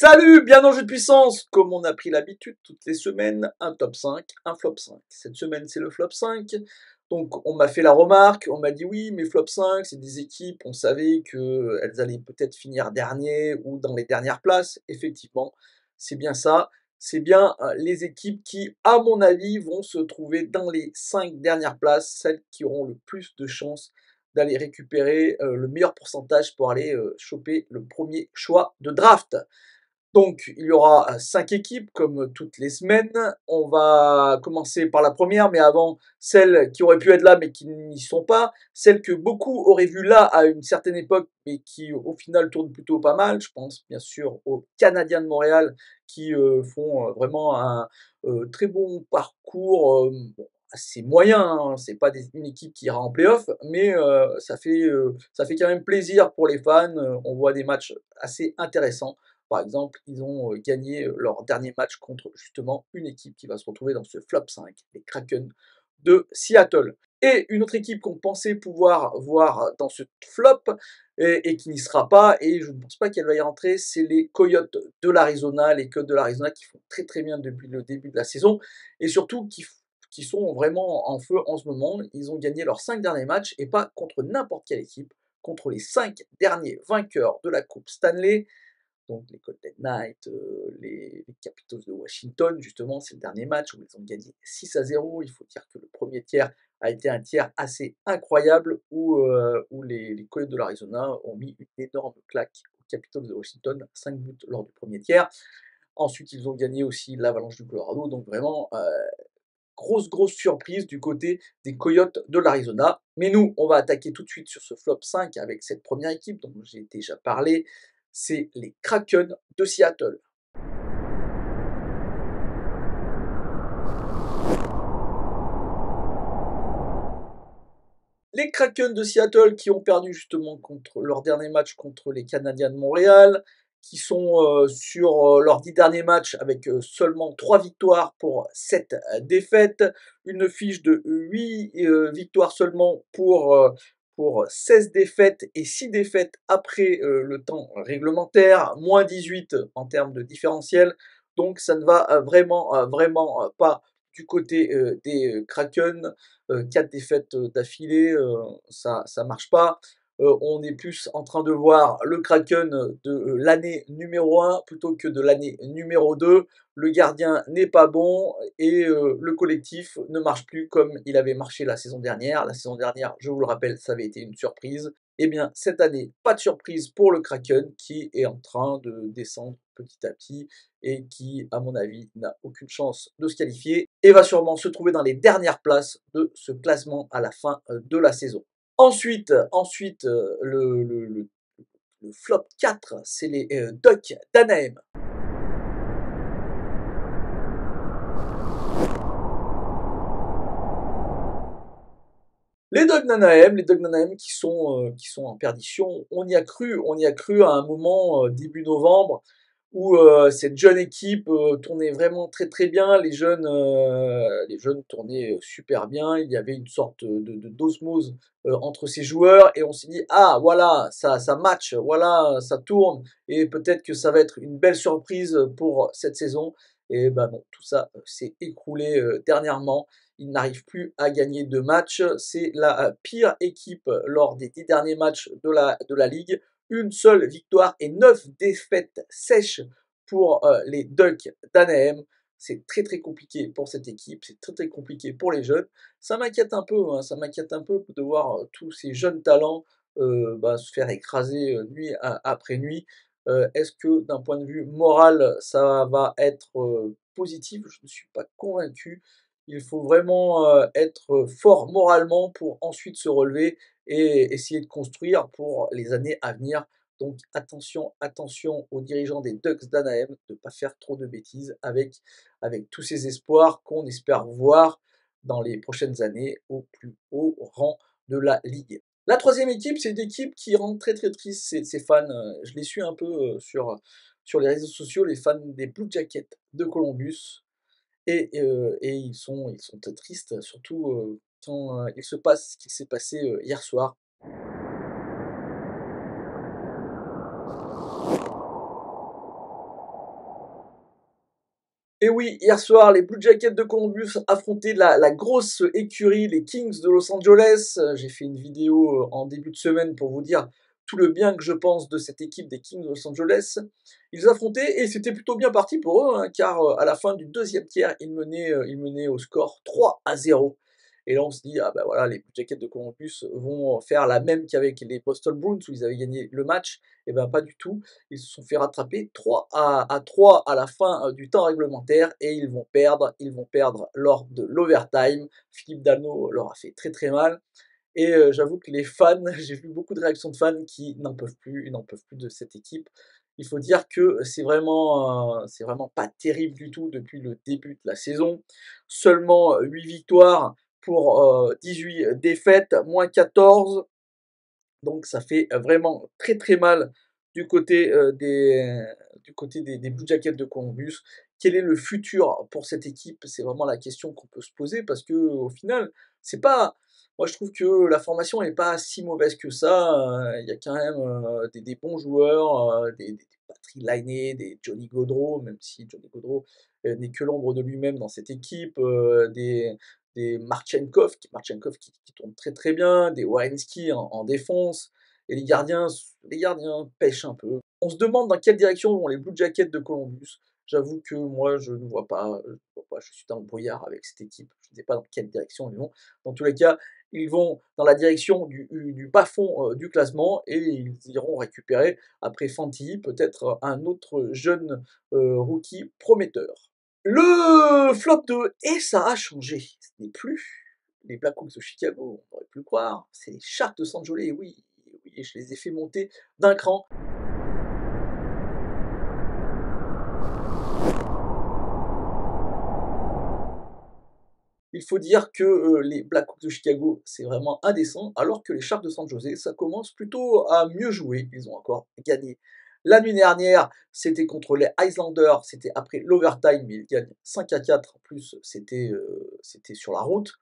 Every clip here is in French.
Salut, bien en jeu de puissance. Comme on a pris l'habitude, toutes les semaines, un top 5, un flop 5. Cette semaine, c'est le flop 5. Donc, on m'a fait la remarque, on m'a dit oui, mais flop 5, c'est des équipes, on savait qu'elles allaient peut-être finir dernier ou dans les dernières places. Effectivement, c'est bien ça. C'est bien les équipes qui, à mon avis, vont se trouver dans les 5 dernières places, celles qui auront le plus de chances d'aller récupérer le meilleur pourcentage pour aller choper le premier choix de draft. Donc, il y aura 5 équipes comme toutes les semaines. On va commencer par la première, mais avant, celles qui auraient pu être là mais qui n'y sont pas. Celles que beaucoup auraient vues là à une certaine époque, mais qui au final tournent plutôt pas mal. Je pense bien sûr aux Canadiens de Montréal qui font vraiment un très bon parcours. Assez moyen, hein. C'est pas une équipe qui ira en playoff, mais ça fait quand même plaisir pour les fans. On voit des matchs assez intéressants. Par exemple, ils ont gagné leur dernier match contre justement une équipe qui va se retrouver dans ce flop 5, les Kraken de Seattle. Et une autre équipe qu'on pensait pouvoir voir dans ce flop et qui n'y sera pas, et je ne pense pas qu'elle va y rentrer, c'est les Coyotes de l'Arizona, les Coyotes de l'Arizona qui font très très bien depuis le début de la saison, et surtout qui sont vraiment en feu en ce moment. Ils ont gagné leurs 5 derniers matchs, et pas contre n'importe quelle équipe, contre les 5 derniers vainqueurs de la Coupe Stanley, donc les Golden Knights, les Capitals de Washington, justement, c'est le dernier match où ils ont gagné 6-0. Il faut dire que le premier tiers a été un tiers assez incroyable où les Coyotes de l'Arizona ont mis une énorme claque aux Capitals de Washington, 5 buts lors du premier tiers. Ensuite, ils ont gagné aussi l'Avalanche du Colorado, donc vraiment grosse surprise du côté des Coyotes de l'Arizona. Mais nous, on va attaquer tout de suite sur ce flop 5 avec cette première équipe dont j'ai déjà parlé, c'est les Kraken de Seattle. Les Kraken de Seattle qui ont perdu justement contre leur dernier match contre les Canadiens de Montréal, qui sont sur leurs 10 derniers matchs avec seulement 3 victoires pour 7 défaites, une fiche de 8 victoires seulement pour 16 défaites et 6 défaites après le temps réglementaire, moins 18 en termes de différentiel. Donc ça ne va vraiment pas du côté des Kraken. 4 défaites d'affilée, ça marche pas. On est plus en train de voir le Kraken de l'année numéro 1 plutôt que de l'année numéro 2. Le gardien n'est pas bon et le collectif ne marche plus comme il avait marché la saison dernière. La saison dernière, je vous le rappelle, ça avait été une surprise. Eh bien, cette année, pas de surprise pour le Kraken qui est en train de descendre petit à petit et qui, à mon avis, n'a aucune chance de se qualifier et va sûrement se trouver dans les dernières places de ce classement à la fin de la saison. Ensuite le flop 4, c'est les Ducks d'Anaheim. Les Ducks d'Anaheim qui sont en perdition. On y a cru à un moment début novembre où cette jeune équipe tournait vraiment très très bien. Les jeunes tournaient super bien. Il y avait une sorte d'osmose entre ces joueurs et on s'est dit ah voilà ça match, voilà ça tourne et peut-être que ça va être une belle surprise pour cette saison. Et ben non, tout ça s'est écroulé dernièrement. Ils n'arrivent plus à gagner de matchs. C'est la pire équipe lors des 10 derniers matchs de la Ligue. Une seule victoire et 9 défaites sèches pour les Ducks d'Anaheim. C'est très très compliqué pour cette équipe, c'est très très compliqué pour les jeunes. Ça m'inquiète un peu, hein, ça m'inquiète un peu de voir tous ces jeunes talents se faire écraser nuit après nuit. Est-ce que d'un point de vue moral, ça va être positif? Je ne suis pas convaincu. Il faut vraiment être fort moralement pour ensuite se relever et essayer de construire pour les années à venir. Donc attention aux dirigeants des Ducks d'Anaheim de ne pas faire trop de bêtises avec tous ces espoirs qu'on espère voir dans les prochaines années au plus haut rang de la Ligue. La troisième équipe, c'est une équipe qui rend très très triste ses fans. Je les suis un peu sur les réseaux sociaux, les fans des Blue Jackets de Columbus. Et ils sont très tristes, surtout quand il se passe ce qui s'est passé hier soir. Et oui, hier soir, les Blue Jackets de Columbus affrontaient la grosse écurie, les Kings de Los Angeles. J'ai fait une vidéo en début de semaine pour vous dire tout le bien que je pense de cette équipe des Kings de Los Angeles. Ils affrontaient et c'était plutôt bien parti pour eux, hein, car à la fin du deuxième tiers, ils menaient au score 3-0. Et là, on se dit, ah ben voilà, les Blue Jackets de Columbus vont faire la même qu'avec les Boston Bruins où ils avaient gagné le match. Et ben pas du tout. Ils se sont fait rattraper 3-3 à la fin du temps réglementaire et ils vont perdre lors de l'overtime. Philippe Dano leur a fait très très mal. Et j'avoue que les fans, j'ai vu beaucoup de réactions de fans qui n'en peuvent plus, ils n'en peuvent plus de cette équipe. Il faut dire que c'est vraiment pas terrible du tout depuis le début de la saison. Seulement 8 victoires pour 18 défaites, moins 14. Donc ça fait vraiment très très mal du côté, des Blue Jackets de Columbus. Quel est le futur pour cette équipe? C'est vraiment la question qu'on peut se poser parce que au final, c'est pas moi je trouve que la formation est pas si mauvaise que ça, il y a quand même, des bons joueurs, des Patrik Laine, des Johnny Gaudreau, même si Johnny Gaudreau, n'est que l'ombre de lui-même dans cette équipe, des Marchenkov qui tourne très très bien, des Werenski en défense, et les gardiens pêchent un peu. On se demande dans quelle direction vont les Blue Jackets de Columbus. J'avoue que moi je ne vois pas, je suis dans le brouillard avec cette équipe, je ne sais pas dans quelle direction ils vont. Dans tous les cas, ils vont dans la direction du bas-fond du classement et ils iront récupérer, après Fantilli, peut-être un autre jeune rookie prometteur. Le flop 2, et ça a changé. Ce n'est plus les Blackhawks de Chicago, on aurait pu le croire, c'est les Sharks de San Jose, oui, oui, je les ai fait monter d'un cran. Il faut dire que les Blackhawks de Chicago, c'est vraiment indécent, alors que les Sharks de San Jose, ça commence plutôt à mieux jouer. Ils ont encore gagné. La nuit dernière, c'était contre les Islanders, c'était après l'overtime, mais ils gagnent 5-4, en plus c'était sur la route.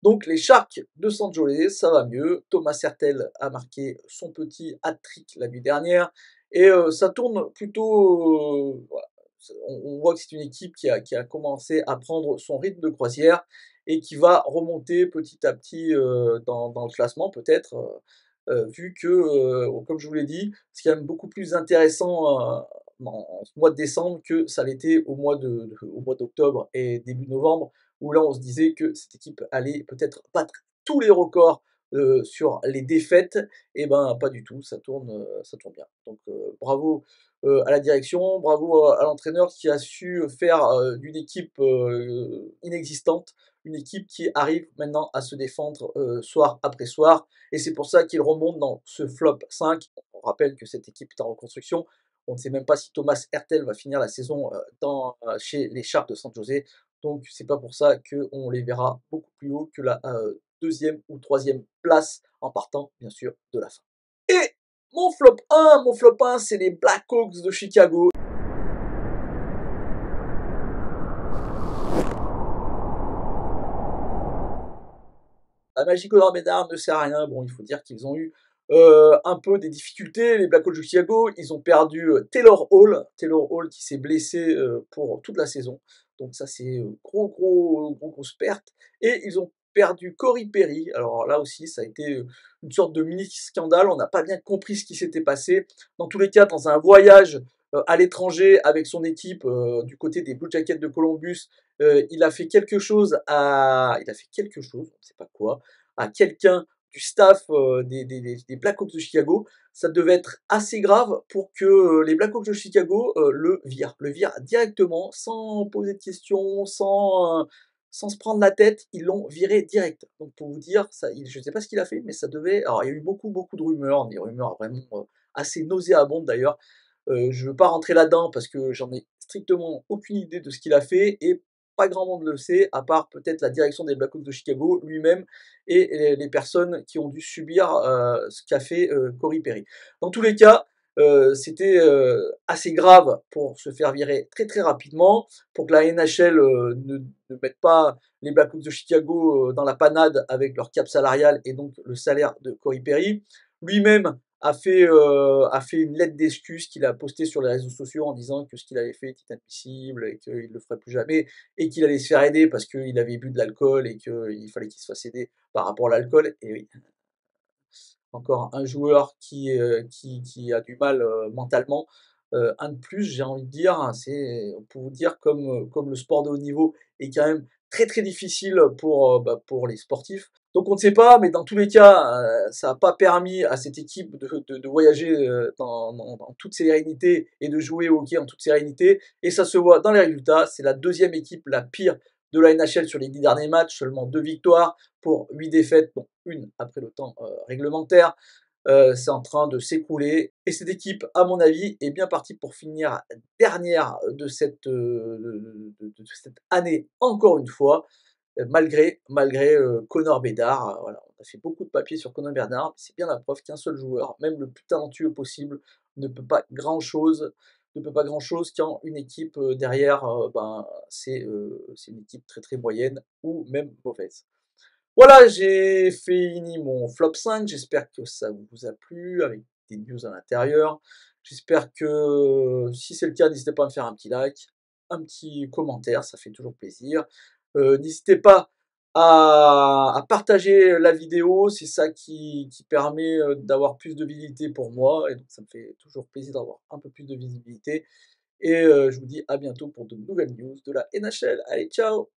Donc les Sharks de San Jose, ça va mieux. Thomas Hertel a marqué son petit hat-trick la nuit dernière. Et ça tourne plutôt. Voilà. On voit que c'est une équipe qui a commencé à prendre son rythme de croisière et qui va remonter petit à petit dans le classement peut-être. Vu que, comme je vous l'ai dit, c'est quand même beaucoup plus intéressant en ce mois de décembre que ça l'était au mois d'octobre et début novembre, où là on se disait que cette équipe allait peut-être battre tous les records sur les défaites. Et ben pas du tout, ça tourne bien. Donc bravo à la direction, bravo à l'entraîneur qui a su faire d'une équipe inexistante une équipe qui arrive maintenant à se défendre soir après soir. Et c'est pour ça qu'il remonte dans ce flop 5. On rappelle que cette équipe est en reconstruction. On ne sait même pas si Thomas Hertel va finir la saison chez les Sharks de San Jose. Donc c'est pas pour ça qu'on les verra beaucoup plus haut que la deuxième ou troisième place, en partant bien sûr de la fin. Et mon flop 1, c'est les Blackhawks de Chicago. La magie Color-Ménard ne sert à rien. Bon, il faut dire qu'ils ont eu un peu des difficultés, les Blackhawks de Chicago. Ils ont perdu Taylor Hall qui s'est blessé pour toute la saison. Donc ça, c'est grosse perte. Et ils ont perdu Corey Perry. Alors là aussi, ça a été une sorte de mini-scandale. On n'a pas bien compris ce qui s'était passé. Dans tous les cas, dans un voyage à l'étranger avec son équipe du côté des Blue Jackets de Columbus, il a fait quelque chose, on ne sait pas quoi, à quelqu'un du staff des Blackhawks de Chicago. Ça devait être assez grave pour que les Blackhawks de Chicago le virent directement, sans poser de questions, sans se prendre la tête. Ils l'ont viré direct. Donc pour vous dire, je ne sais pas ce qu'il a fait, mais ça devait. Alors il y a eu beaucoup de rumeurs, des rumeurs vraiment assez nauséabondes d'ailleurs. Je ne veux pas rentrer là-dedans parce que j'en ai strictement aucune idée de ce qu'il a fait et pas grand monde le sait, à part peut-être la direction des Blackhawks de Chicago lui-même et les personnes qui ont dû subir ce qu'a fait Corey Perry. Dans tous les cas, c'était assez grave pour se faire virer très très rapidement, pour que la NHL ne mette pas les Blackhawks de Chicago dans la panade avec leur cap salarial et donc le salaire de Corey Perry. Lui-même a fait une lettre d'excuse qu'il a postée sur les réseaux sociaux en disant que ce qu'il avait fait était inadmissible et qu'il ne le ferait plus jamais et qu'il allait se faire aider parce qu'il avait bu de l'alcool et qu'il fallait qu'il se fasse aider par rapport à l'alcool. Et oui, encore un joueur qui a du mal mentalement. Un de plus, j'ai envie de dire, hein, c'est pour vous dire comme le sport de haut niveau est quand même très très difficile pour les sportifs. Donc on ne sait pas, mais dans tous les cas, ça n'a pas permis à cette équipe de voyager dans toute sérénité et de jouer au hockey en toute sérénité. Et ça se voit dans les résultats. C'est la deuxième équipe la pire de la NHL sur les 10 derniers matchs, seulement 2 victoires pour 8 défaites, dont une après le temps réglementaire. C'est en train de s'écrouler. Et cette équipe, à mon avis, est bien partie pour finir dernière de cette année, encore une fois, malgré Connor Bedard. Voilà, on a fait beaucoup de papiers sur Connor Bedard, mais c'est bien la preuve qu'un seul joueur, même le plus talentueux possible, ne peut pas grand-chose ne peut pas grand-chose quand une équipe derrière, c'est une équipe très très moyenne ou même mauvaise. Voilà, j'ai fini mon flop 5. J'espère que ça vous a plu avec des news à l'intérieur. J'espère que si c'est le cas, n'hésitez pas à me faire un petit like, un petit commentaire, ça fait toujours plaisir. N'hésitez pas à partager la vidéo, c'est ça qui permet d'avoir plus de visibilité pour moi. Et donc ça me fait toujours plaisir d'avoir un peu plus de visibilité. Et je vous dis à bientôt pour de nouvelles news de la NHL. Allez, ciao!